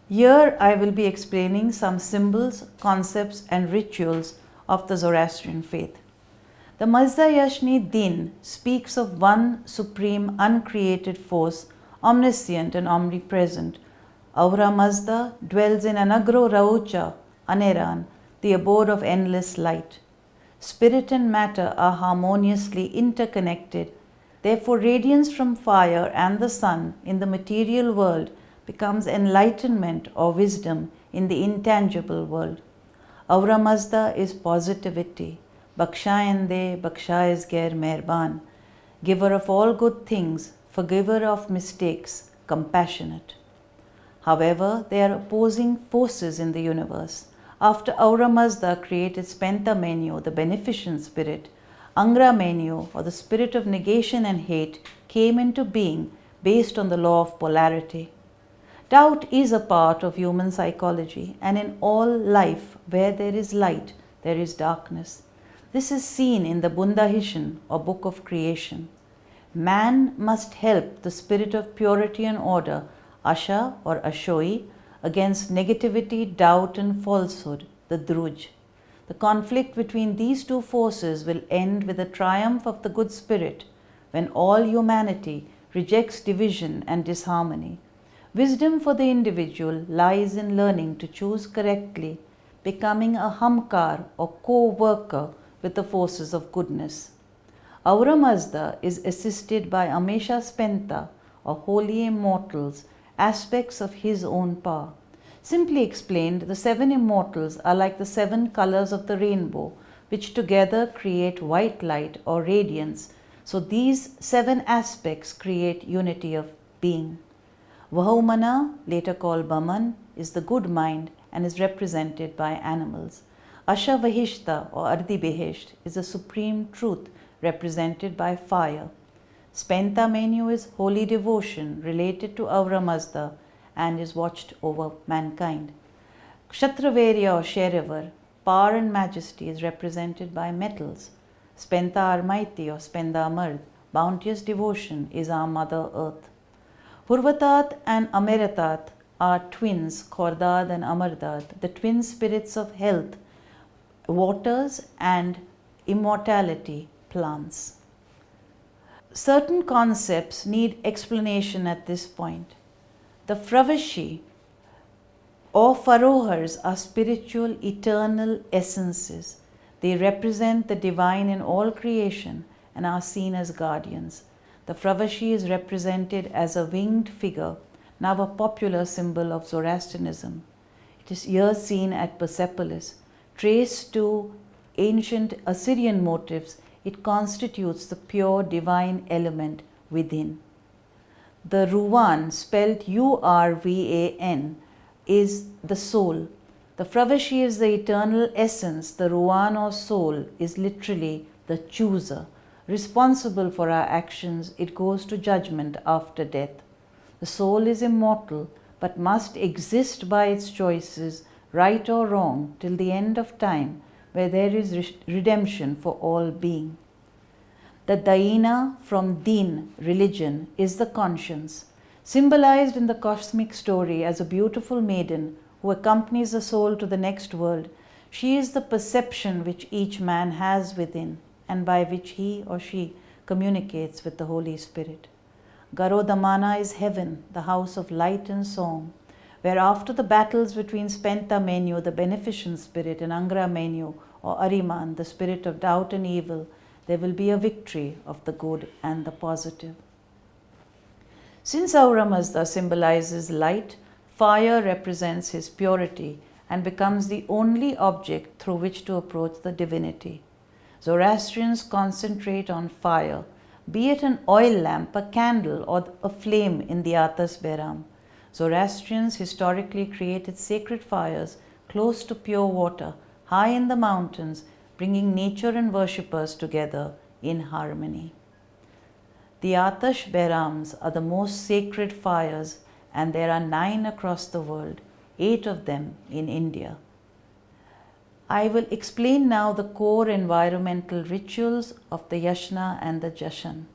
Here I will be explaining some symbols, concepts and rituals of the Zoroastrian faith. The Mazda Yashni Din speaks of one supreme uncreated force, omniscient and omnipresent. Ahura Mazda dwells in Anaghra Raochao, Aneran, the abode of endless light. Spirit and matter are harmoniously interconnected. Therefore, radiance from fire and the sun in the material world becomes enlightenment or wisdom in the intangible world. Ahura Mazda is positivity. Bakshayande, Baksha is Gair Meherban, giver of all good things, forgiver of mistakes, compassionate. However, there are opposing forces in the universe. After Ahura Mazda created Spenta Mainyu, the beneficent spirit, Angra Mainyu, or the spirit of negation and hate, came into being based on the law of polarity. Doubt is a part of human psychology, and in all life, where there is light, there is darkness. This is seen in the Bundahishan, or Book of Creation. Man must help the spirit of purity and order, Asha or Ashoi, against negativity, doubt and falsehood, the Druj. The conflict between these two forces will end with the triumph of the good spirit when all humanity rejects division and disharmony. Wisdom for the individual lies in learning to choose correctly, becoming a hamkar or co-worker with the forces of goodness. Ahura Mazda is assisted by Amesha Spenta, or holy immortals, aspects of his own power. Simply explained, the seven immortals are like the seven colors of the rainbow, which together create white light or radiance. So these seven aspects create unity of being. Vahaumana, later called Baman, is the good mind and is represented by animals. Ashavahishta or Ardi Behesht is the supreme truth represented by fire. Spenta Mainyu is holy devotion related to Ahura Mazda and is watched over mankind. Kshatravirya or Sherevar, power and majesty, is represented by metals. Spenta Armaiti or Spenda Amard, bounteous devotion, is our Mother Earth. Purvatat and Ameratat are twins, Khordad and Amardad, the twin spirits of health, waters and immortality, plants. Certain concepts need explanation at this point. The Fravashi or Farohars are spiritual, eternal essences. They represent the divine in all creation and are seen as guardians. The Fravashi is represented as a winged figure, now a popular symbol of Zoroastrianism. It is here seen at Persepolis. Traced to ancient Assyrian motifs, it constitutes the pure divine element within. The Ruvan, spelled Urvan, is the soul. The Fravashi is the eternal essence. The Ruvan or soul is literally the chooser. Responsible for our actions, it goes to judgment after death. The soul is immortal, but must exist by its choices, right or wrong, till the end of time, where there is redemption for all being. The Daina from Din, religion, is the conscience, symbolized in the cosmic story as a beautiful maiden who accompanies the soul to the next world. She is the perception which each man has within and by which he or she communicates with the Holy Spirit. Garodamana is heaven, the house of light and song, where after the battles between Spenta Mainyu, the beneficent spirit, and Angra Mainyu, or Ariman, the spirit of doubt and evil, there will be a victory of the good and the positive. Since Ahura Mazda symbolizes light, fire represents his purity and becomes the only object through which to approach the divinity. Zoroastrians concentrate on fire, be it an oil lamp, a candle, or a flame in the Atas Beram. Zoroastrians historically created sacred fires close to pure water, high in the mountains, bringing nature and worshippers together in harmony. The Atash Berams are the most sacred fires, and there are 9 across the world, 8 of them in India. I will explain now the core environmental rituals of the Yashna and the Jashan.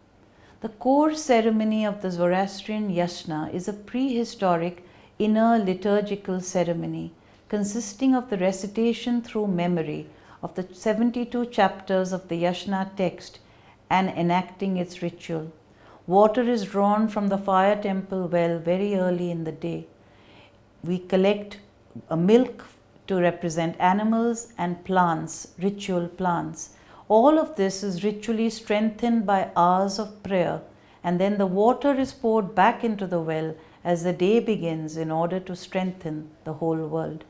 The core ceremony of the Zoroastrian Yashna is a prehistoric inner liturgical ceremony consisting of the recitation through memory of the 72 chapters of the Yashna text and enacting its ritual. Water is drawn from the fire temple well very early in the day. We collect a milk to represent animals and plants, ritual plants. All of this is ritually strengthened by hours of prayer, and then the water is poured back into the well as the day begins in order to strengthen the whole world.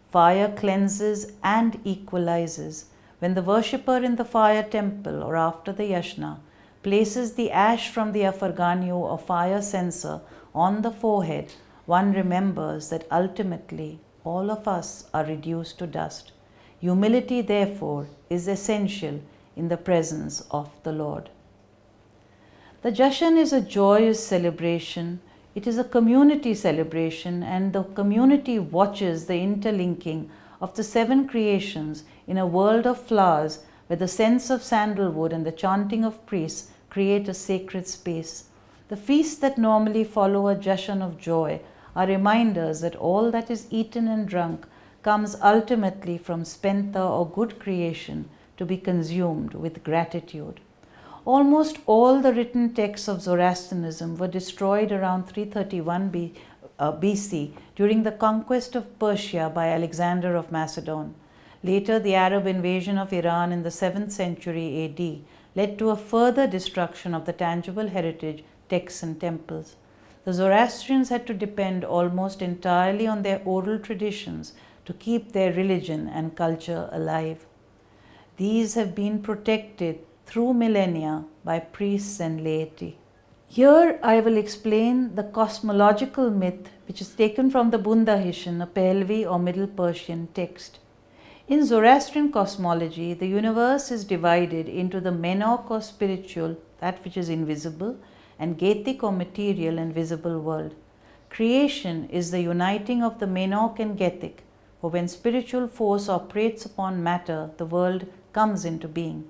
Fire cleanses and equalizes. When the worshipper in the fire temple or after the yashna places the ash from the afarganyu or fire censer on the forehead, one remembers that ultimately all of us are reduced to dust. Humility, therefore, is essential in the presence of the Lord. The Jashan is a joyous celebration. It is a community celebration, and the community watches the interlinking of the 7 creations in a world of flowers where the scents of sandalwood and the chanting of priests create a sacred space. The feasts that normally follow a Jashan of joy are reminders that all that is eaten and drunk comes ultimately from spenta or good creation to be consumed with gratitude. Almost all the written texts of Zoroastrianism were destroyed around 331 BC during the conquest of Persia by Alexander of Macedon. Later, the Arab invasion of Iran in the 7th century AD led to a further destruction of the tangible heritage texts and temples. The Zoroastrians had to depend almost entirely on their oral traditions to keep their religion and culture alive. These have been protected through millennia by priests and laity. Here I will explain the cosmological myth which is taken from the Bundahishan, a Pahlavi or Middle Persian text. In Zoroastrian cosmology, the universe is divided into the menok or spiritual, that which is invisible, and getic or material and visible world. Creation is the uniting of the menok and getic, for when spiritual force operates upon matter, the world comes into being.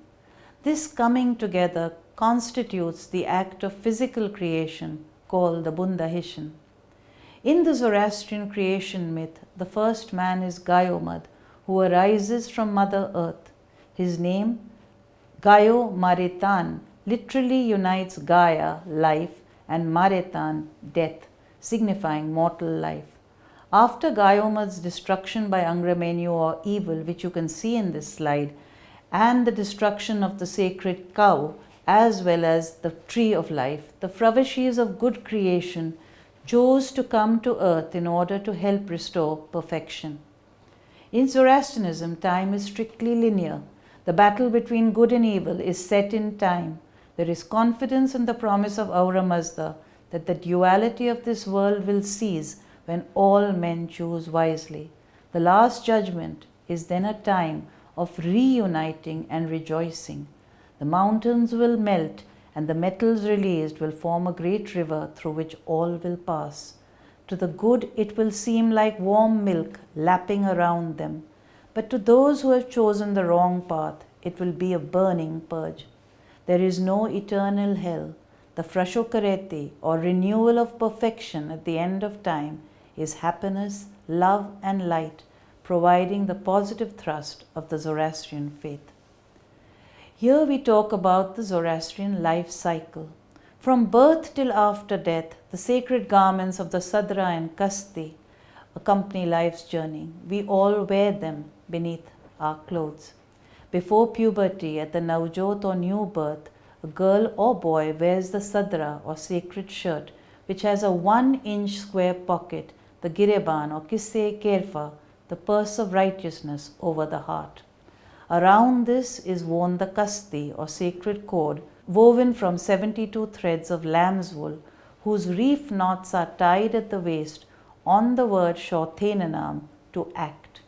This coming together constitutes the act of physical creation called the Bundahishan. In the Zoroastrian creation myth, the first man is Gayomad, who arises from Mother Earth. His name, Gayo Maretan, literally unites Gaia, life, and Maretan, death, signifying mortal life. After Gayomad's destruction by Angra Mainyu or evil, which you can see in this slide, and the destruction of the sacred cow, as well as the tree of life, the Fravashis of good creation chose to come to earth in order to help restore perfection. In Zoroastrianism, time is strictly linear. The battle between good and evil is set in time. There is confidence in the promise of Ahura Mazda that the duality of this world will cease when all men choose wisely. The last judgment is then a time of reuniting and rejoicing. The mountains will melt and the metals released will form a great river through which all will pass. To the good it will seem like warm milk lapping around them, but to those who have chosen the wrong path, it will be a burning purge. There is no eternal hell. The Frashokareti, or renewal of perfection at the end of time, is happiness, love and light, providing the positive thrust of the Zoroastrian faith. Here we talk about the Zoroastrian life cycle. From birth till after death, the sacred garments of the Sadra and Kasti accompany life's journey. We all wear them beneath our clothes. Before puberty, at the Navjot or new birth, a girl or boy wears the Sadra or sacred shirt, which has a 1-inch square pocket, the Gireban or Kisse Kerfa, the purse of righteousness over the heart. Around this is worn the Kasti or sacred cord, woven from 72 threads of lamb's wool, whose reef knots are tied at the waist on the word Shothenanam, to act.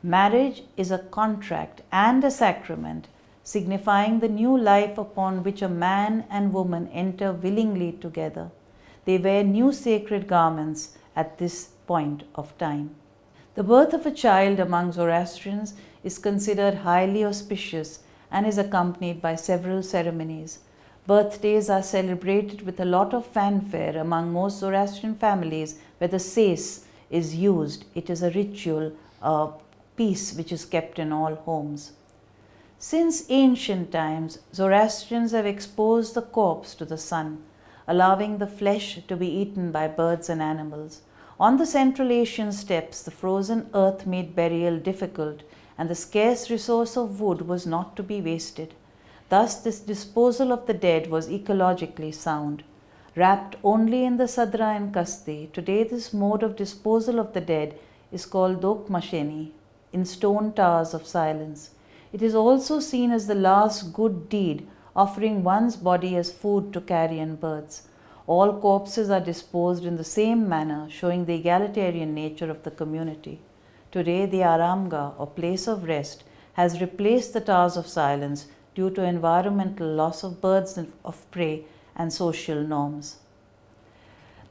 Marriage is a contract and a sacrament, signifying the new life upon which a man and woman enter willingly together. They wear new sacred garments at this point of time. The birth of a child among Zoroastrians is considered highly auspicious and is accompanied by several ceremonies. Birthdays are celebrated with a lot of fanfare among most Zoroastrian families where the sais is used. It is a ritual, a piece which is kept in all homes. Since ancient times, Zoroastrians have exposed the corpse to the sun, allowing the flesh to be eaten by birds and animals. On the Central Asian steppes, the frozen earth made burial difficult, and the scarce resource of wood was not to be wasted. Thus, this disposal of the dead was ecologically sound. Wrapped only in the sadra and kasti, today this mode of disposal of the dead is called dokmasheni, in stone towers of silence. It is also seen as the last good deed, offering one's body as food to carrion birds. All corpses are disposed in the same manner, showing the egalitarian nature of the community. Today, the Aramga, or place of rest, has replaced the towers of silence due to environmental loss of birds of prey and social norms.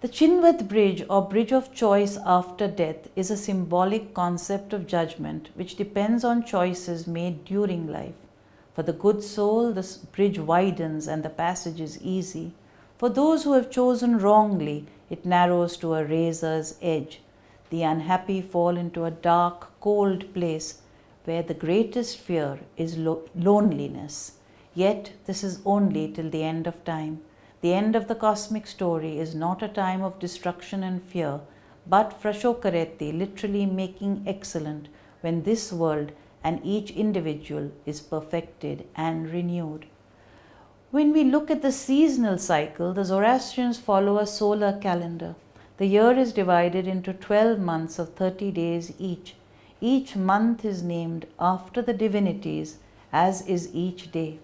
The Chinvat Bridge, or bridge of choice after death, is a symbolic concept of judgment which depends on choices made during life. For the good soul, this bridge widens and the passage is easy. For those who have chosen wrongly, it narrows to a razor's edge. The unhappy fall into a dark, cold place where the greatest fear is loneliness. Yet, this is only till the end of time. The end of the cosmic story is not a time of destruction and fear, but frashokareti, literally making excellent, when this world and each individual is perfected and renewed. When we look at the seasonal cycle, the Zoroastrians follow a solar calendar. The year is divided into 12 months of 30 days each. Each month is named after the divinities, as is each day.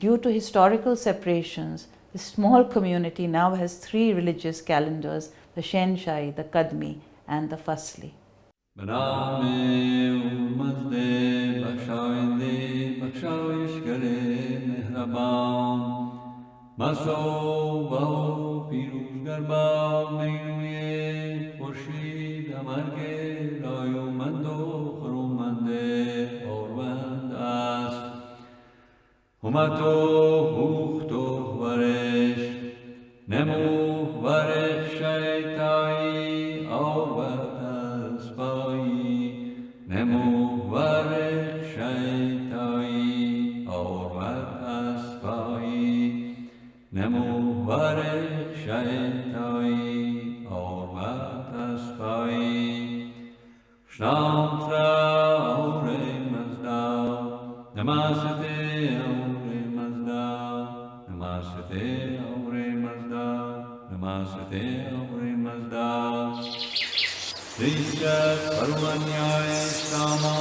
Due to historical separations, this small community now has 3 religious calendars, the Shenshai, the Kadmi, and the Fasli. Maso baho piruzgar ba meyuye khurshid amarge rayo mando khurumande orvand ast humato hukhto varesh nemu varech shaitai orvand aspai nemu varech shaitai orvand aspai Nemo varech shaitai orvat aspai Shramtra Ahura Mazda Namasate Ahura Mazda Namasate Ahura Mazda Namasate Ahura Mazda Rishat Parvanyaya Shama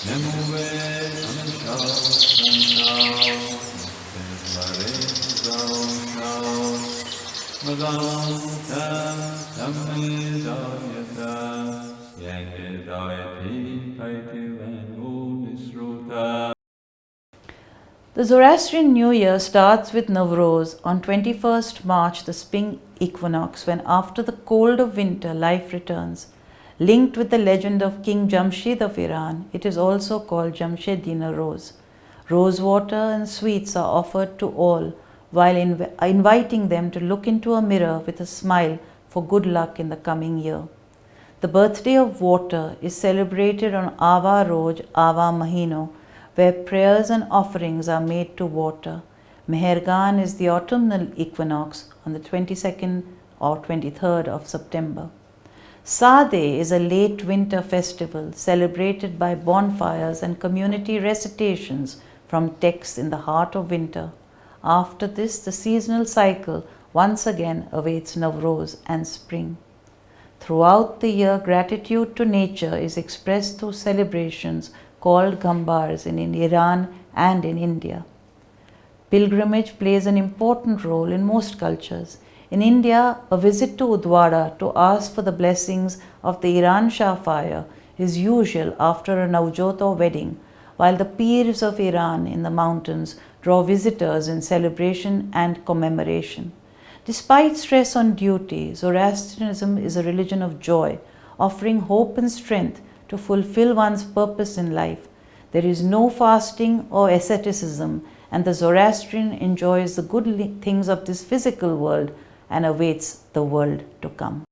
Nemuve Amisha Santa The Zoroastrian New Year starts with Navroz on 21st March, the spring equinox, when after the cold of winter life returns. Linked with the legend of King Jamshid of Iran, it is also called Jamshedina Rose. Rose water and sweets are offered to all, while inviting them to look into a mirror with a smile for good luck in the coming year. The birthday of water is celebrated on Ava Roj, Ava Mahino, where prayers and offerings are made to water. Mehergan is the autumnal equinox on the 22nd or 23rd of September. Sade is a late winter festival celebrated by bonfires and community recitations from texts in the heart of winter. After this, the seasonal cycle once again awaits Navroz and spring. Throughout the year, gratitude to nature is expressed through celebrations called Gambars in Iran and in India. Pilgrimage plays an important role in most cultures. In India, a visit to Udwara to ask for the blessings of the Iran Shah fire is usual after a Navjot or wedding, while the Pirs of Iran in the mountains draw visitors in celebration and commemoration. Despite stress on duty, Zoroastrianism is a religion of joy, offering hope and strength to fulfill one's purpose in life. There is no fasting or asceticism, and the Zoroastrian enjoys the good things of this physical world and awaits the world to come.